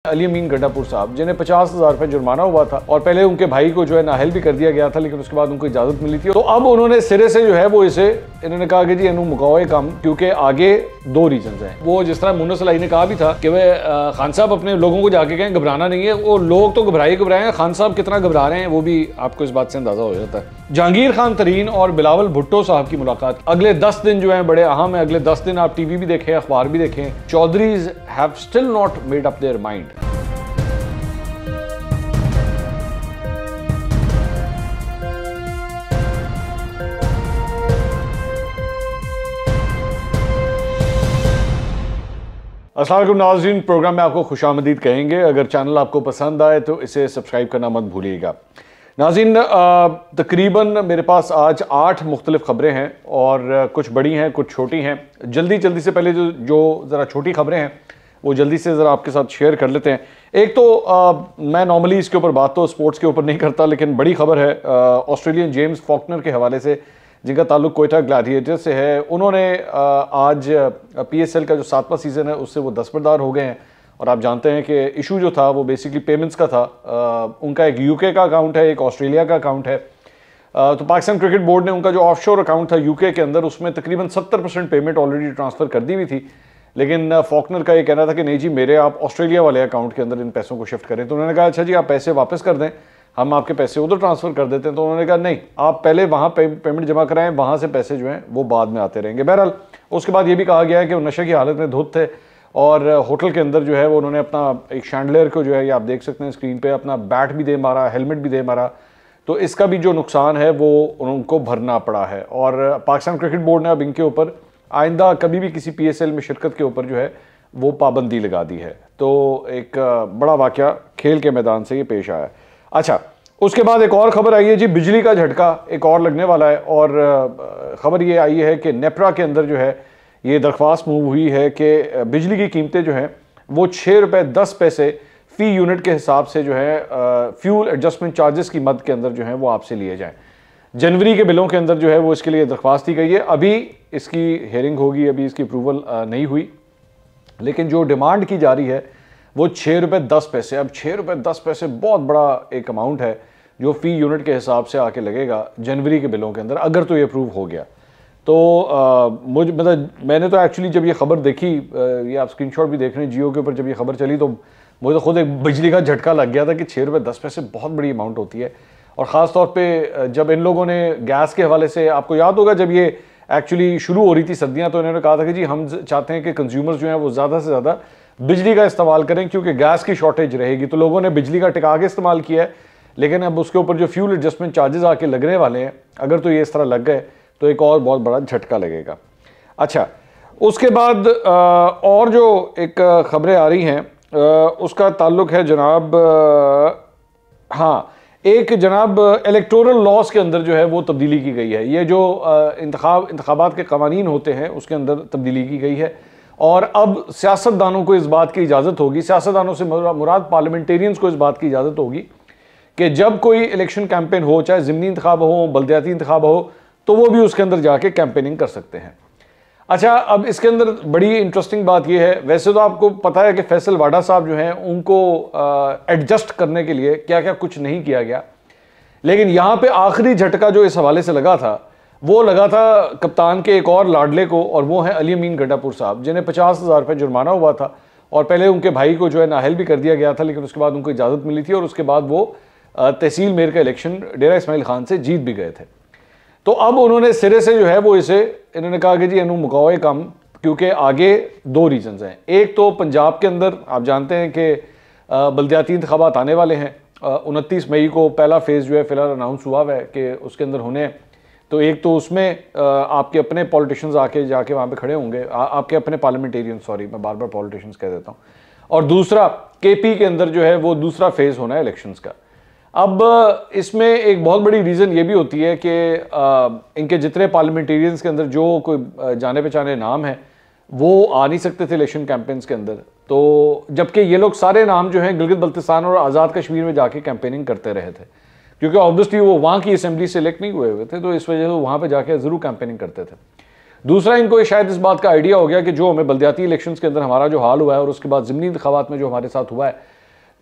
अली अमीन गंडापुर साहब जिन्हें 50,000 रुपए जुर्माना हुआ था और पहले उनके भाई को जो है नाअहल भी कर दिया गया था, लेकिन उसके बाद उनको इजाजत मिली थी। तो अब उन्होंने सिरे से जो है वो इन्होंने कहा कि जी इन्हों मुकाओ कम, क्योंकि आगे दो रीजन हैं। वो जिस तरह मुन्ना सलाई ने कहा भी था कि वह खान साहब अपने लोगों को जाके कहें घबराना नहीं है, वो लोग तो घबराए हैं, खान साहब कितना घबरा रहे हैं वो भी आपको इस बात से अंदाजा हो जाता है। जहांगीर खान तरीन और बिलावल भुट्टो साहब की मुलाकात अगले 10 दिन जो है बड़े अहम है। अगले 10 दिन आप टीवी भी देखें, अखबार भी देखें, Chaudharys have still not made up their mind. अस्सलाम वालेकुम नाज़रीन, प्रोग्राम में आपको खुशामदीद कहेंगे। अगर चैनल आपको पसंद आए तो इसे सब्सक्राइब करना मत भूलिएगा। नाज़रीन, तकरीबन मेरे पास आज 8 मुख्तलिफ ख़बरें हैं और कुछ बड़ी हैं कुछ छोटी हैं। जल्दी से पहले जो ज़रा छोटी ख़बरें हैं वो जल्दी से ज़रा आपके साथ शेयर कर लेते हैं। एक तो मैं नॉर्मली इसके ऊपर बात तो स्पोर्ट्स के ऊपर नहीं करता, लेकिन बड़ी खबर है ऑस्ट्रेलियन जेम्स फॉकनर के हवाले से, जिनका ताल्लुक कोयटा ग्लैडिएटर से है। उन्होंने आज PSL का जो 7वां सीज़न है उससे वो दस्तबरदार हो गए हैं। और आप जानते हैं कि इशू जो था वो बेसिकली पेमेंट्स का था। उनका एक UK का अकाउंट है, एक ऑस्ट्रेलिया का अकाउंट है। तो पाकिस्तान क्रिकेट बोर्ड ने उनका जो ऑफशोर अकाउंट था UK के अंदर, उसमें तकरीबन 70% पेमेंट ऑलरेडी ट्रांसफ़र कर दी हुई थी। लेकिन फॉकनर का ये कहना था कि नहीं जी, मेरे आप ऑस्ट्रेलिया वाले अकाउंट के अंदर इन पैसों को शिफ्ट करें। तो उन्होंने कहा अच्छा जी, आप पैसे वापस कर दें, हम आपके पैसे उधर ट्रांसफ़र कर देते हैं। तो उन्होंने कहा नहीं, आप पहले वहाँ पेमेंट जमा कराएं, वहाँ से पैसे जो हैं वो बाद में आते रहेंगे। बहरहाल उसके बाद ये भी कहा गया है कि वो नशे की हालत में धुत थे और होटल के अंदर जो है वो उन्होंने अपना एक शैंडलियर को जो है, ये आप देख सकते हैं स्क्रीन पे, अपना बैट भी दे मारा, हेलमेट भी दे मारा। तो इसका भी जो नुकसान है वो उनको भरना पड़ा है। और पाकिस्तान क्रिकेट बोर्ड ने अब इनके ऊपर आइंदा कभी भी किसी PSL में शिरकत के ऊपर जो है वो पाबंदी लगा दी है। तो एक बड़ा वाक़या खेल के मैदान से ये पेश आया। अच्छा, उसके बाद एक और ख़बर आई है जी, बिजली का झटका एक और लगने वाला है। और ख़बर ये आई है कि नेपरा के अंदर जो है ये दरख्वास्त मूव हुई है कि बिजली की कीमतें जो हैं वो 6 रुपये 10 पैसे फ़ी यूनिट के हिसाब से जो है फ्यूल एडजस्टमेंट चार्जेस की मद के अंदर जो है वो आपसे लिए जाएँ। जनवरी के बिलों के अंदर जो है वो इसके लिए दरख्वास्त दी गई है। अभी इसकी हेयरिंग होगी, अभी इसकी अप्रूवल नहीं हुई, लेकिन जो डिमांड की जा रही है वो 6 रुपये 10 पैसे। अब 6 रुपये 10 पैसे बहुत बड़ा एक अमाउंट है जो फ़ी यूनिट के हिसाब से आके लगेगा जनवरी के बिलों के अंदर, अगर तो ये अप्रूव हो गया। तो मुझे मतलब मैंने तो एक्चुअली जब ये खबर देखी, ये आप स्क्रीनशॉट भी देख रहे हैं जियो के ऊपर, जब ये खबर चली तो मुझे तो खुद एक बिजली का झटका लग गया था कि 6 रुपये 10 पैसे बहुत बड़ी अमाउंट होती है। और ख़ास तौर पे जब इन लोगों ने गैस के हवाले से, आपको याद होगा जब ये एक्चुअली शुरू हो रही थी सर्दियाँ, तो इन्होंने कहा था कि जी हम चाहते हैं कि कंज्यूमर्स जो हैं वो ज़्यादा से ज़्यादा बिजली का इस्तेमाल करें क्योंकि गैस की शॉर्टेज रहेगी। तो लोगों ने बिजली का टिका के इस्तेमाल किया है, लेकिन अब उसके ऊपर जो फ्यूल एडजस्टमेंट चार्जेस आके लगने वाले हैं, अगर तो ये इस तरह लग गए तो एक और बहुत बड़ा झटका लगेगा। अच्छा, उसके बाद और जो एक ख़बरें आ रही हैं उसका ताल्लुक है जनाब, हाँ, एक जनाब इलेक्टोरल लॉज के अंदर जो है वो तब्दीली की गई है। ये जो इंतखाबात के कवानीन होते हैं उसके अंदर तब्दीली की गई है। और अब सियासतदानों को इस बात की इजाज़त होगी, सियासतदानों से मुराद पार्लियामेंटेरियंस को इस बात की इजाज़त होगी कि जब कोई इलेक्शन कैंपेन हो, चाहे ज़िमनी इंतखाब हो, बल्दियाती इंतखाब हो, तो वो भी उसके अंदर जाके कैंपेनिंग कर सकते हैं। अच्छा, अब इसके अंदर बड़ी इंटरेस्टिंग बात यह है, वैसे तो आपको पता है कि फैसल वाडा साहब जो हैं उनको एडजस्ट करने के लिए क्या क्या कुछ नहीं किया गया, लेकिन यहाँ पे आखिरी झटका जो इस हवाले से लगा था वो लगा था कप्तान के एक और लाडले को, और वो हैं अली अमीन गंडापुर साहब, जिन्हें 50,000 रुपये जुर्माना हुआ था और पहले उनके भाई को जो है नाअहल भी कर दिया गया था, लेकिन उसके बाद उनको इजाज़त मिली थी और उसके बाद वो तहसील मेयर का इलेक्शन डेरा इस्माइल खान से जीत भी गए थे। तो अब उन्होंने सिरे से जो है वो इन्होंने कहा कि जी इन्हों मुकाओ कम, क्योंकि आगे दो रीजन्स हैं। एक तो पंजाब के अंदर आप जानते हैं कि बल्दियाती इंतखाबात आने वाले हैं, 29 मई को पहला फेज़ जो है फ़िलहाल अनाउंस हुआ है कि उसके अंदर होने हैं। तो एक तो उसमें आपके अपने पॉलिटिशियंस आके जाके वहाँ पे खड़े होंगे, आपके अपने पार्लियामेंटेरियन, सॉरी मैं बार बार पॉलिटिशियंस कह देता हूँ। और दूसरा KP के अंदर जो है वो दूसरा फेज़ होना है इलेक्शंस का। अब इसमें एक बहुत बड़ी रीज़न ये भी होती है कि इनके जितने पार्लियामेंटेरियंस के अंदर जो कोई जाने पहचाने नाम हैं वो आ नहीं सकते थे इलेक्शन कैंपेन्स के अंदर, तो जबकि ये लोग सारे नाम जो हैं गिलगित बल्तिस्तान और आज़ाद कश्मीर में जाके कैंपेनिंग करते रहे थे, क्योंकि ऑब्वियसली वो वहाँ की असेंबली से इलेक्ट नहीं हुए थे, तो इस वजह से वहाँ पे जाके ज़रूर कैंपेनिंग करते थे। दूसरा, इनको शायद इस बात का आइडिया हो गया कि जो हमें बल्दियाती इलेक्शंस के अंदर हमारा जो हाल हुआ है और उसके बाद ज़िमनी इंतखाबात में जो हमारे साथ हुआ है,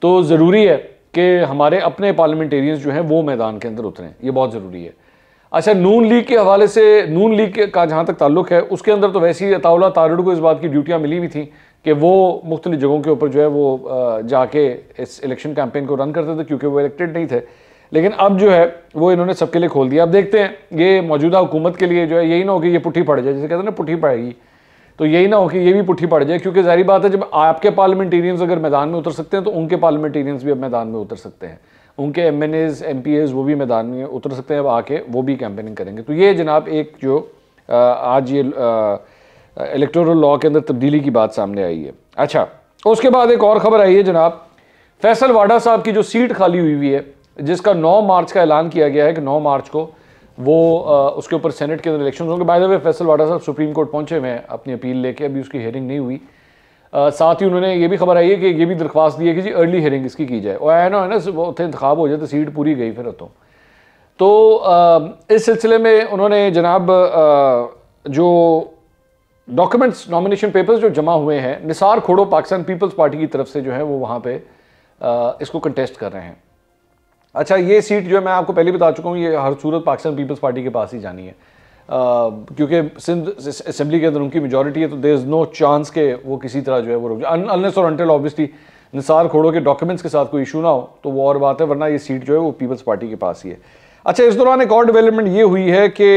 तो ज़रूरी है कि हमारे अपने पार्लियामेंटेरियंस जो हैं वो मैदान के अंदर उतरें, ये बहुत ज़रूरी है। अच्छा, नून लीग के हवाले से, नून लीग का जहाँ तक ताल्लुक है, उसके अंदर तो वैसे ही अताउल्लाह तारड़ को इस बात की ड्यूटियाँ मिली हुई थी कि वो मुख्तलिफ जगहों के ऊपर जो है वो जाके इस इलेक्शन कैंपेन को रन करते थे, क्योंकि वो इलेक्टेड नहीं थे। लेकिन अब जो है वो इन्होंने सबके लिए खोल दिया। अब देखते हैं, ये मौजूदा हुकूमत के लिए जो है यही ना हो कि ये पुट्ठी पड़ जाए, जैसे कहते हैं ना पुट्ठी पड़ेगी, तो यही ना हो कि ये भी पुट्ठी पड़ जाए, क्योंकि जाहिर बात है जब आपके पार्लियामेंटेरियंस अगर मैदान में उतर सकते हैं तो उनके पार्लियामेंटेरियंस भी अब मैदान में उतर सकते हैं, उनके MNAs MPAs वो भी मैदान में उतर सकते हैं, अब आके वो भी कैंपेनिंग करेंगे। तो ये जनाब एक जो आज ये इलेक्टोरल लॉ के अंदर तब्दीली की बात सामने आई है। अच्छा, उसके बाद एक और ख़बर आई है जनाब, फैसल वाडा साहब की जो सीट खाली हुई है, जिसका 9 मार्च का ऐलान किया गया है कि 9 मार्च को वो उसके ऊपर सेनेट के अंदर इलेक्शन होंगे। बाय द वे फैसल वाडा साहब सुप्रीम कोर्ट पहुंचे हुए हैं अपनी अपील लेके, अभी उसकी हियरिंग नहीं हुई। साथ ही उन्होंने ये भी खबर आई है कि ये भी दरख्वास्त दी है कि जी अर्ली हियरिंग इसकी की जाए, और है ना वो उत्थे इंतखाब हो जाए तो सीट पूरी गई फिर तो इस सिलसिले में उन्होंने जनाब जो डॉक्यूमेंट्स, नॉमिनेशन पेपर्स जो जमा हुए हैं, निसार खोड़ो पाकिस्तान पीपल्स पार्टी की तरफ से जो है वो वहाँ पे इसको कंटेस्ट कर रहे हैं। अच्छा, ये सीट जो है मैं आपको पहले बता चुका हूँ, ये हर सूरत पाकिस्तान पीपल्स पार्टी के पास ही जानी है, क्योंकि सिंध असेंबली के अंदर उनकी मेजॉरिटी है, तो देयर इज़ नो चांस के वो किसी तरह जो है वो रुक जाए, अनलेस और अनटिल ऑब्वियसली निसार खोड़ो के डॉक्यूमेंट्स के साथ कोई इशू ना हो, तो वो और बात है, वरना ये सीट जो है वो पीपल्स पार्टी के पास ही है। अच्छा, इस दौरान एक और डेवलपमेंट ये हुई है कि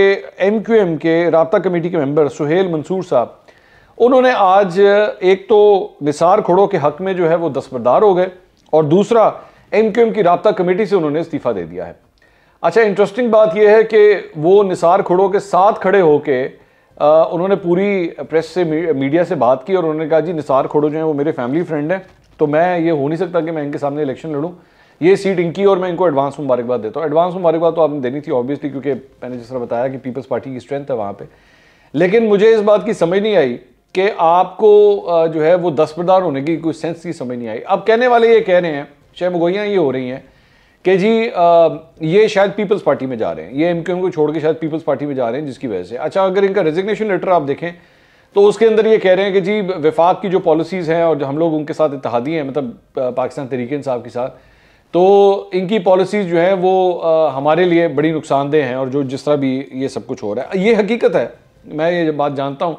MQM के राब्ता कमेटी के मेंबर सुहेल मंसूर साहब, उन्होंने आज एक तो निसार खोड़ो के हक में जो है वो दस्तबरदार हो गए, और दूसरा MQM की राब्ता कमेटी से उन्होंने इस्तीफ़ा दे दिया है। अच्छा, इंटरेस्टिंग बात यह है कि वो निसार खोड़ो के साथ खड़े होके उन्होंने पूरी प्रेस से, मीडिया से बात की, और उन्होंने कहा जी निसार खोड़ो जो है वो मेरे फैमिली फ्रेंड हैं, तो मैं ये हो नहीं सकता कि मैं इनके सामने इलेक्शन लड़ूँ, ये सीट इनकी, और मैं इनको एडवांस मुबारकबाद देता हूँ। एडवांस मुबारकबाद तो आपने देनी थी ऑब्वियसली, क्योंकि मैंने जिस तरह बताया कि पीपल्स पार्टी की स्ट्रेंथ है वहाँ पर। लेकिन मुझे इस बात की समझ नहीं आई कि आपको जो है वो दस्तबरदार होने की कोई सेंस की समझ नहीं आई। अब कहने वाले ये कह रहे हैं, चाहे मगोइयाँ ये हो रही हैं कि जी ये शायद पीपल्स पार्टी में जा रहे हैं, ये MQM को छोड़ के शायद पीपल्स पार्टी में जा रहे हैं, जिसकी वजह से। अच्छा, अगर इनका रेजिग्नेशन लेटर आप देखें तो उसके अंदर ये कह रहे हैं कि जी वफाक की जो पॉलिसीज़ हैं, और हम लोग उनके साथ इत्तेहादी हैं, मतलब पाकिस्तान तहरीक इंसाफ के साथ, तो इनकी पॉलिसीज़ जो है वो हमारे लिए बड़ी नुकसानदेह हैं, और जो जिस तरह भी ये सब कुछ हो रहा है, ये हकीकत है, मैं ये बात जानता हूँ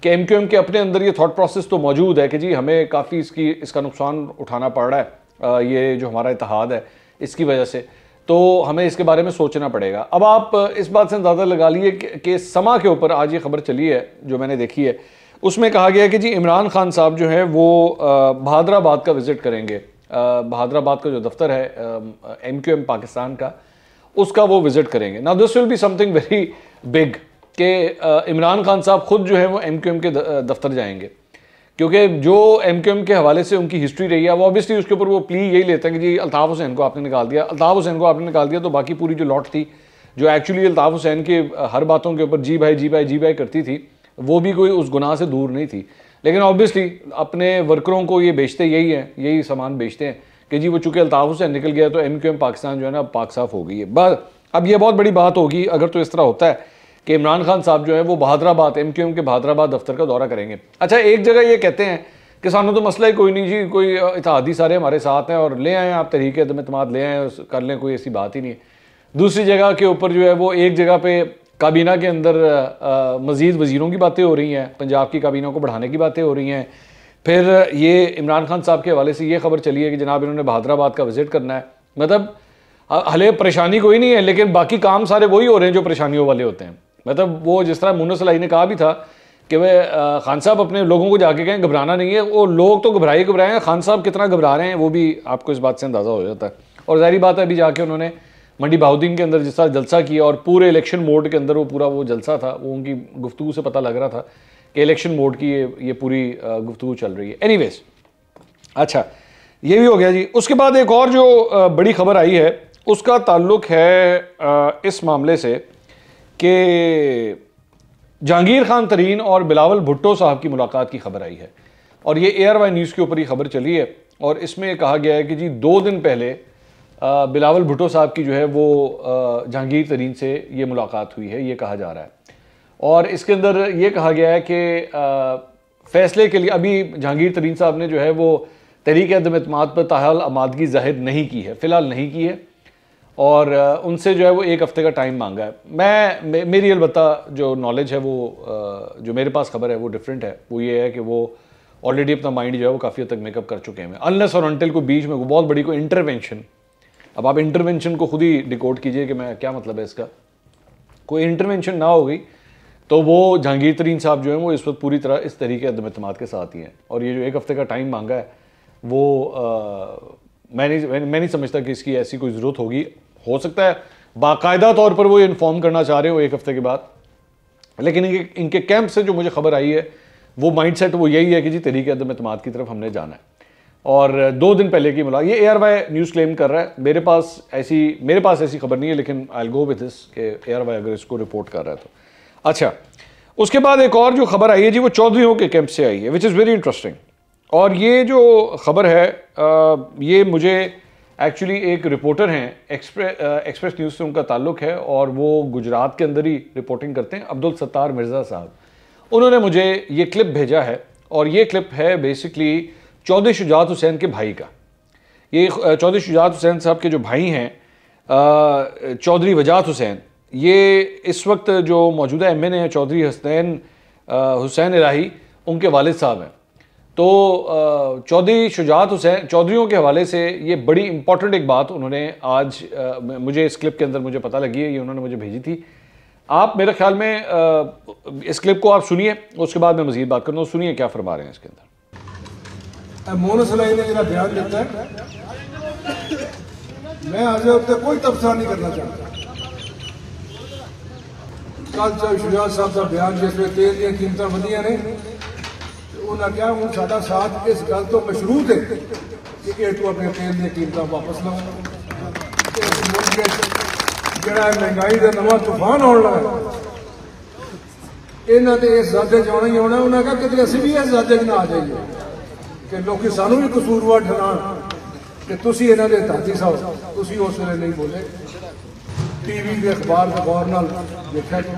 कि MQM के अपने अंदर ये थॉट प्रोसेस तो मौजूद है कि जी हमें काफ़ी इसका नुकसान उठाना पड़ रहा है, ये जो हमारा इत्तेहाद है इसकी वजह से, तो हमें इसके बारे में सोचना पड़ेगा। अब आप इस बात से अंदाज़ा लगा लिए कि समा के ऊपर आज ये खबर चली है जो मैंने देखी है, उसमें कहा गया है कि जी इमरान खान साहब जो है वो बहादराबाद का विज़िट करेंगे, बहादराबाद का जो दफ्तर है MQM पाकिस्तान का, उसका वो विज़िट करेंगे। Now this will be something very big कि इमरान खान साहब खुद जो है वो MQM के दफ्तर जाएंगे, क्योंकि जो MQM के हवाले से उनकी हिस्ट्री रही है, वो ऑब्वियसली उसके ऊपर वो प्ली यही लेते हैं कि जी अल्ताफ़ हुसैन को आपने निकाल दिया, अल्ताफ़ हुसैन को आपने निकाल दिया, तो बाकी पूरी जो लॉट थी जो एक्चुअली अल्ताफ़ हुसैन के हर बातों के ऊपर जी भाई जी भाई जी भाई करती थी, वो भी कोई उस गुनाह से दूर नहीं थी। लेकिन ऑब्वियसली अपने वर्करों को ये बेचते यही हैं, यही सामान बेचते हैं कि जी वो चूँकि अल्ताफ़ हुसैन निकल गया तो MQM पाकिस्तान जो है ना अब पाक साफ़ हो गई है। बस अब ये बहुत बड़ी बात होगी अगर तो इस तरह होता है कि इमरान खान साहब जो है वो बहादराबाद, MQM के बहादराबाद दफ्तर का दौरा करेंगे। अच्छा, एक जगह ये कहते हैं कि सानू तो मसला ही कोई नहीं जी, कोई इत्तेहादी सारे हमारे साथ हैं और ले आएँ आप तहरीक एतमाद ले आएँ कर लें, कोई ऐसी बात ही नहीं है। दूसरी जगह के ऊपर जो है वो एक जगह पे काबीना के अंदर मज़ीद वज़ीरों की बातें हो रही हैं, पंजाब की काबीना को बढ़ाने की बातें हो रही हैं। फिर ये इमरान खान साहब के हवाले से ये खबर चली है कि जनाब इन्होंने बहादराबाद का विज़िट करना है। मतलब हले परेशानी कोई नहीं है, लेकिन बाकी काम सारे वही हो रहे हैं जो परेशानियों वाले होते हैं। मतलब वो जिस तरह मुन्ना सलाई ने कहा भी था कि वह खान साहब अपने लोगों को जाके कहें घबराना नहीं है, वो लोग तो घबराए हैं, खान साहब कितना घबरा रहे हैं वो भी आपको इस बात से अंदाज़ा हो जाता है। और ज़ाहिर बात है अभी जाके उन्होंने मंडी बहाउद्दीन के अंदर जिस तरह जलसा किया और पूरे इलेक्शन मोड के अंदर वो पूरा वो जलसा था, वो उनकी गुफ्तगू से पता लग रहा था कि इलेक्शन मोड की ये पूरी गुफ्तगू चल रही है। एनीवेज, अच्छा ये भी हो गया जी। उसके बाद एक और जो बड़ी खबर आई है उसका ताल्लुक है इस मामले से कि जहांगीर खान तरीन और बिलावल भुट्टो साहब की मुलाकात की खबर आई है, और ये ARY न्यूज़ के ऊपर ही खबर चली है। और इसमें कहा गया है कि जी 2 दिन पहले बिलावल भुट्टो साहब की जो है वो जहांगीर तरीन से ये मुलाकात हुई है, ये कहा जा रहा है। और इसके अंदर ये कहा गया है कि फैसले के लिए अभी जहांगीर तरीन साहब ने जो है वो तहरीक अदम एतमाद पर ताहाल आमादगी जाहिर नहीं की है, फ़िलहाल नहीं की है, और उनसे जो है वो 1 हफ़्ते का टाइम मांगा है। मेरी अलबत्ता जो नॉलेज है वो जो मेरे पास खबर है वो डिफरेंट है। वो ये है कि वो ऑलरेडी अपना माइंड जो है वो काफ़ी हद तक मेकअप कर चुके हैं। अनलेस और अनटिल को बीच में वो बहुत बड़ी कोई इंटरवेंशन, अब आप इंटरवेंशन को खुद ही डिकोड कीजिए कि मैं क्या मतलब है इसका, कोई इंटरवेंशन ना हो गई तो वो जहांगीर तरीन साहब जो हैं वो इस वक्त पूरी तरह इस तरीके अदम एतमाद के साथ ही हैं। और ये जो 1 हफ़्ते का टाइम मांगा है वो मैं नहीं समझता कि इसकी ऐसी कोई ज़रूरत होगी। हो सकता है बाकायदा तौर पर वो ये इन्फॉर्म करना चाह रहे हो 1 हफ़्ते के बाद, लेकिन इनके कैंप से जो मुझे खबर आई है वो माइंडसेट वो यही है कि जी तहरीक अदम एतमाद की तरफ हमने जाना है। और 2 दिन पहले की मुलाकात, ये ARY न्यूज़ क्लेम कर रहा है, मेरे पास ऐसी खबर नहीं है, लेकिन I will go with this कि ARY अगर इसको रिपोर्ट कर रहा है तो। अच्छा, उसके बाद एक और जो खबर आई है जी वो चौधरीयों के कैंप से आई है, विच इज़ वेरी इंटरेस्टिंग। और ये जो खबर है ये मुझे एक्चुअली एक रिपोर्टर हैं एक्सप्रेस न्यूज़ से उनका ताल्लुक़ है, और वो गुजरात के अंदर ही रिपोर्टिंग करते हैं, अब्दुल सत्तार मिर्ज़ा साहब। उन्होंने मुझे ये क्लिप भेजा है, और ये क्लिप है बेसिकली चौधरी शुजात हुसैन के भाई का। ये चौधरी शुजात हुसैन साहब के जो भाई हैं चौधरी वजात हुसैन, ये इस वक्त जो मौजूदा MN है चौधरी हुसैन इलाही, उनके वालिद साहब हैं। तो चौधरी शुजात हुसैन चौधरीयों के हवाले से ये बड़ी इंपॉर्टेंट एक बात उन्होंने आज मुझे इस क्लिप के अंदर मुझे पता लगी है, ये उन्होंने मुझे भेजी थी। आप मेरे ख्याल में इस क्लिप को आप सुनिए, उसके बाद मैं मज़ीद बात करूँगा। सुनिए क्या फरमा रहे हैं इसके अंदर। मोनस इलाही ने जरा बयान देता है, मैं आज उत्ते कोई तबसरा नहीं करना चाहता। कल शुजात साहब का बयान जिसमें तेल दी कीमत वधिया ने, उन्हें क्या हूँ साडा साथ इस गल तो मशरूत है कि तू अपने तेल दी कीमत वापस लो। जरा महंगाई का नवा तूफान आने लगा, इन्हों तो इस जाते आना ही आना। उन्हें कहा कि असं भी इस जाते ना आ जाइए कि लोग सानू भी कसूरवार ठहरान कि तुसी इन्हों के दादी साहब तुसी उस वे नहीं बोले। TV के अखबार के गौर नाल देखा तो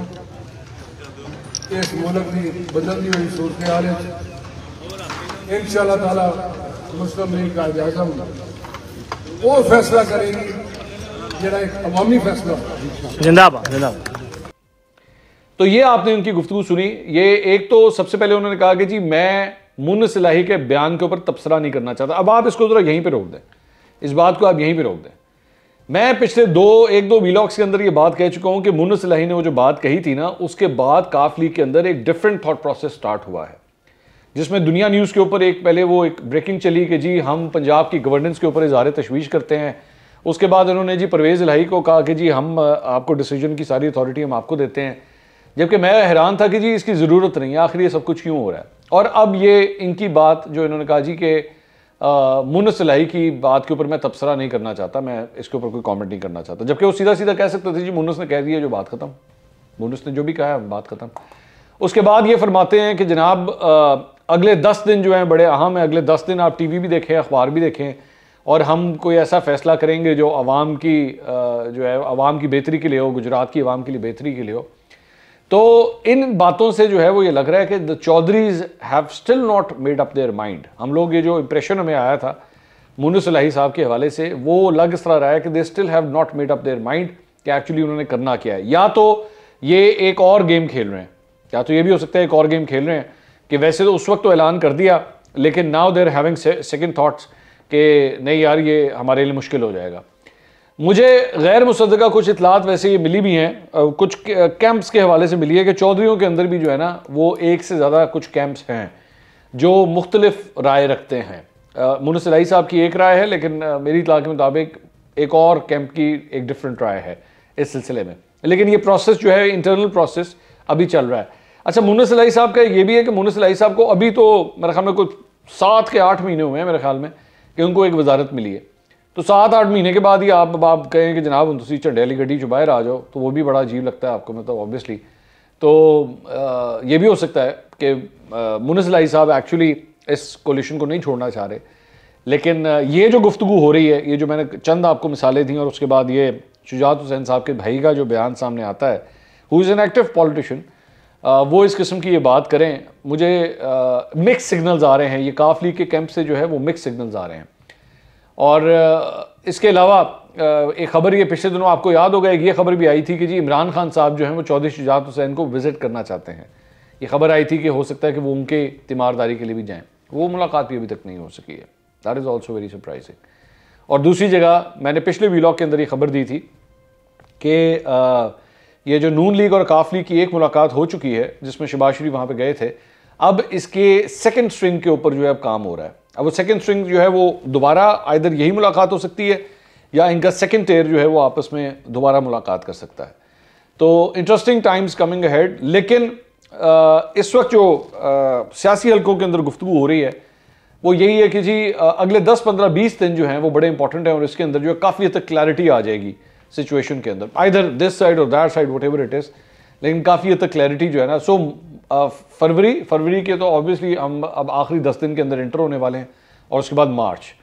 इस मुल्क की बदलती हुई सूरत हाल इंशाअल्लाह ताला मुस्लिम लीग का आज़म वो फैसला करेगी जरा एक अवामी फैसला। जिंदाबाद जिंदाबाद। तो ये आपने उनकी गुफ्तगू सुनी। ये एक तो सबसे पहले उन्होंने कहा कि जी मैं मुन्नस इलाही के बयान के ऊपर तबसरा नहीं करना चाहता। अब आप इसको जरा यहीं पे रोक दें, इस बात को आप यहीं पे रोक दें। मैं पिछले 1-2 वीलॉग्स के अंदर ये बात कह चुका हूं कि मुन्नस इलाही ने वो जो बात कही थी ना, उसके बाद काफ लीग के अंदर एक डिफरेंट थॉट प्रोसेस स्टार्ट हुआ है, जिसमें दुनिया न्यूज़ के ऊपर पहले वो एक ब्रेकिंग चली कि जी हम पंजाब की गवर्नेंस के ऊपर इज़हार तशवीश करते हैं। उसके बाद उन्होंने जी परवेज़ इलाही को कहा कि जी हम आपको डिसीजन की सारी अथॉरिटी हम आपको देते हैं, जबकि मैं हैरान था कि जी इसकी ज़रूरत नहीं है, आखिर ये सब कुछ क्यों हो रहा है। और अब ये इनकी बात जो इन्होंने कहा जी कि मुन्नस इलाही की बात के ऊपर मैं तबसरा नहीं करना चाहता, मैं इसके ऊपर कोई कमेंट नहीं करना चाहता, जबकि वो सीधा सीधा कह सकते थे जी मुन्नस ने कह दिया जो बात ख़त्म, मुन्नस ने जो भी कहा बात ख़त्म। उसके बाद ये फरमाते हैं कि जनाब अगले 10 दिन जो हैं बड़े अहम हैं, अगले 10 दिन आप TV भी देखें, अखबार भी देखें, और हम कोई ऐसा फैसला करेंगे जो आवाम की जो है आवाम की बेहतरी के लिए हो, गुजरात की आवाम के लिए बेहतरी के लिए हो। तो इन बातों से जो है वो ये लग रहा है कि the Chaudharys have still not made up their mind. हम लोग ये जो इंप्रेशन हमें आया था मुन्नस इलाही साहब के हवाले से, वो लग इस तरह रहा है कि they still have not made up their mind कि एक्चुअली उन्होंने करना क्या है। या तो ये एक और गेम खेल रहे हैं, या तो ये भी हो सकता है एक और गेम खेल रहे हैं कि वैसे तो उस वक्त तो ऐलान कर दिया, लेकिन now there having second thoughts कि नहीं यार ये हमारे लिए मुश्किल हो जाएगा। मुझे गैर मुसद्दका कुछ इतलात वैसे ये मिली भी हैं, कुछ कैंप्स के हवाले से मिली है कि चौधरीयों के अंदर भी जो है ना वो एक से ज़्यादा कुछ कैंप्स हैं जो मुख्तलिफ राय रखते हैं। मुन्नस इलाही साहब की एक राय है, लेकिन मेरी इतला के मुताबिक एक और कैंप की एक डिफरेंट राय है इस सिलसिले में। लेकिन ये प्रोसेस जो है इंटरनल प्रोसेस अभी चल रहा है। अच्छा, मुन्नस इलाही साहब का ये भी है कि मुन्नस इलाही साहब को अभी तो मेरे ख्याल में कुछ 7 के 8 महीने हुए हैं मेरे ख्याल में कि उनको एक वजारत मिली है। तो 7-8 महीने के बाद ही आप कहें कि जनाब तुम झंडे वाली गड्डी चो बाहर आ जाओ, तो वो भी बड़ा अजीब लगता है आपको, मतलब ऑब्वियसली। तो ये भी हो सकता है कि मुन्नस इलाही साहब एक्चुअली इस कोलिशन को नहीं छोड़ना चाह रहे। लेकिन ये जो गुफ्तगू हो रही है, ये जो मैंने चंद आपको मिसालें दी, और उसके बाद ये शुजात हुसैन साहब के भाई का जो बयान सामने आता है, who is an active politician, वो इस किस्म की ये बात करें। मुझे मिक्स सिग्नल्स आ रहे हैं, ये काफ लीग के कैंप से जो है वो मिक्स सिग्नल्स आ रहे हैं। और इसके अलावा एक खबर ये पिछले दिनों आपको याद होगा, ये खबर भी आई थी कि जी इमरान खान साहब जो हैं वो चौधरी शुजात हुसैन को विजिट करना चाहते हैं। ये खबर आई थी कि हो सकता है कि वो उनके तीमारदारी के लिए भी जाएं। वो मुलाकात भी अभी तक नहीं हो सकी है। That is also very surprising. और दूसरी जगह मैंने पिछले व्लॉग के अंदर ये खबर दी थी कि ये जो नून लीग और काफ लीग की एक मुलाकात हो चुकी है जिसमें शहबाज शरीफ वहाँ पे गए थे। अब इसके सेकंड स्ट्रिंग के ऊपर जो है अब काम हो रहा है। अब वो सेकंड स्ट्रिंग जो है वो दोबारा आइदर यही मुलाकात हो सकती है या इनका सेकंड टेयर जो है वो आपस में दोबारा मुलाकात कर सकता है। तो इंटरेस्टिंग टाइम्स कमिंग अहेड। लेकिन इस वक्त जो सियासी हलकों के अंदर गुफ्तगू हो रही है वो यही है कि जी अगले 10, 15, 20 दिन जो हैं वो बड़े इंपॉर्टेंट हैं और इसके अंदर जो है काफ़ी हद तक क्लैरिटी आ जाएगी सिचुएशन के अंदर, आइदर दिस साइड और that side, what ever it is. लेकिन काफ़ी हद तक क्लैरिटी जो है ना, सो फरवरी के तो ऑब्वियसली हम अब आखिरी 10 दिन के अंदर इंटर होने वाले हैं और उसके बाद मार्च।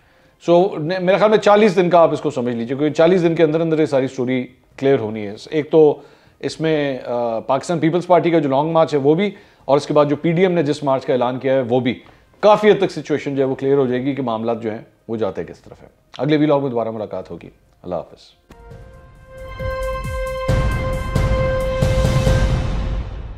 सो मेरे ख्याल में 40 दिन का आप इसको समझ लीजिए, क्योंकि 40 दिन के अंदर अंदर ये सारी स्टोरी क्लियर होनी है। एक तो इसमें पाकिस्तान पीपल्स पार्टी का जो लॉन्ग मार्च है वो भी, और इसके बाद जो पीडीएम ने जिस मार्च का ऐलान किया है वो भी, काफ़ी हद तक सिचुएशन जो है वो क्लियर हो जाएगी कि मामला जो है वो जाते किस तरफ है। अगले व्लॉग में दोबारा मुलाकात होगी। अल्लाह हाफ़िज़।